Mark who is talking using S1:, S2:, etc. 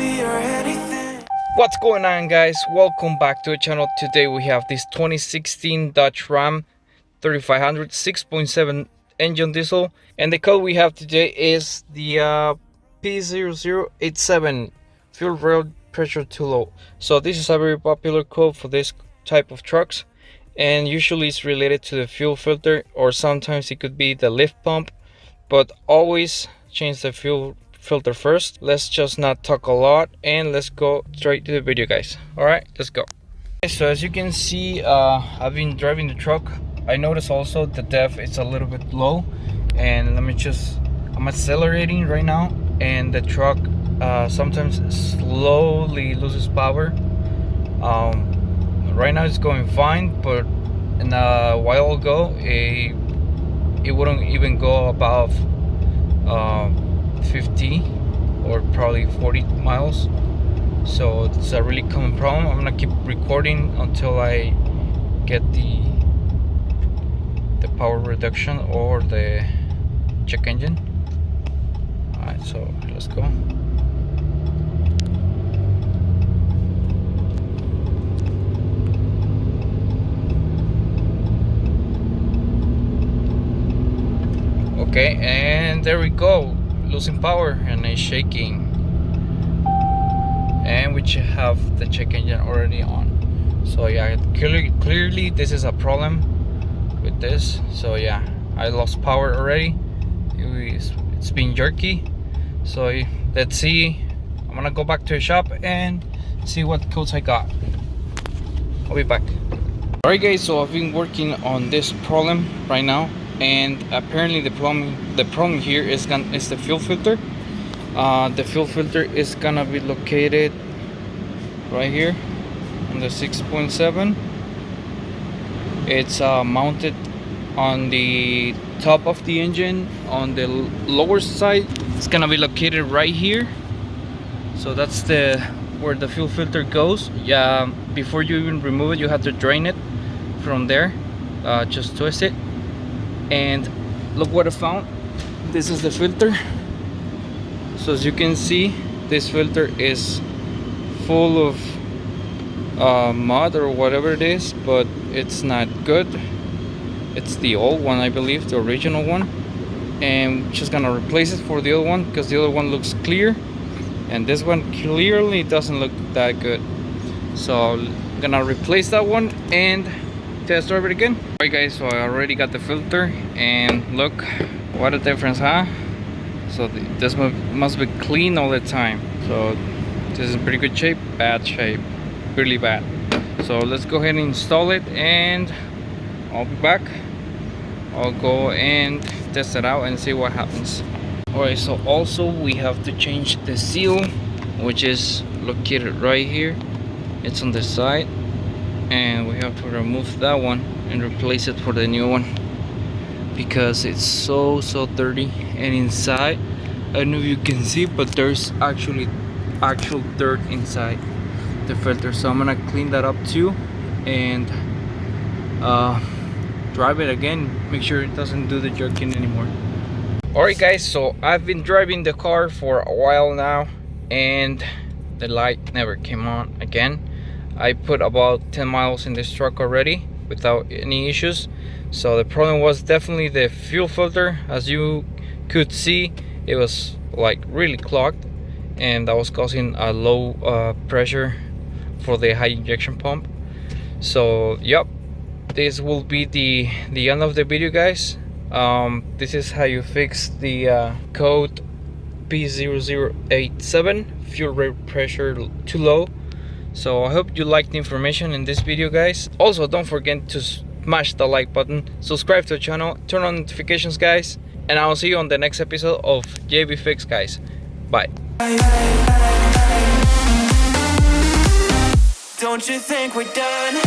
S1: be or anything.
S2: What's going on, guys? Welcome back to the channel. Today we have this 2016 Dodge Ram 3500 6.7 engine diesel, and the code we have today is the P0087, fuel rail pressure too low. So this is a very popular code for this type of trucks, and usually it's related to the fuel filter, or sometimes it could be the lift pump, but always change the fuel filter first. Let's just not talk a lot and let's go straight to the video, guys. All right, let's go. Okay, so as you can see, I've been driving the truck. I noticed also the depth is a little bit low, and I'm accelerating right now, and the truck sometimes slowly loses power. Right now it's going fine, but in a while ago it wouldn't even go above 50 or probably 40 miles. So it's a really common problem. I'm gonna keep recording until I get the power reduction or the check engine. Alright, so let's go. Okay, and there we go, losing power and it's shaking, and we have the check engine already on. So yeah, clearly this is a problem with this. So yeah, I lost power already. It's been jerky. So let's see, I'm gonna go back to the shop and see what codes I got. I'll be back. Alright guys, so I've been working on this problem right now, and apparently the problem here is the fuel filter. The fuel filter is gonna be located right here on the 6.7. It's mounted on the top of the engine on the lower side. It's gonna be located right here. So that's where the fuel filter goes. Yeah, before you even remove it, you have to drain it from there. Just twist it, and look what I found. This is the filter. So as you can see, this filter is full of mud or whatever it is, but it's not good. It's the old one, I believe, the original one, and we're just gonna replace it for the other one because the other one looks clear and this one clearly doesn't look that good. So I'm gonna replace that one and test drive it again. Alright guys, so I already got the filter, and look what a difference, huh? So this must be clean all the time. So this is in pretty good shape, bad shape, really bad. So let's go ahead and install it, and I'll be back. I'll go and test it out and see what happens. Alright, so also we have to change the seal, which is located right here. It's on the side, and we have to remove that one and replace it for the new one because it's so dirty. And inside, I don't know if you can see, but there's actual dirt inside the filter. So I'm gonna clean that up too and drive it again, make sure it doesn't do the jerking anymore. Alright guys, so I've been driving the car for a while now, and the light never came on again. I put about 10 miles in this truck already without any issues. So the problem was definitely the fuel filter. As you could see, it was like really clogged, and that was causing a low pressure for the high injection pump. So yep, this will be the end of the video, guys. This is how you fix the code P0087, fuel rail pressure too low. So I hope you liked the information in this video, guys. Also, don't forget to smash the like button, subscribe to the channel, turn on notifications, guys, and I'll see you on the next episode of JB Fix, guys. Bye.
S1: Don't you think we're done?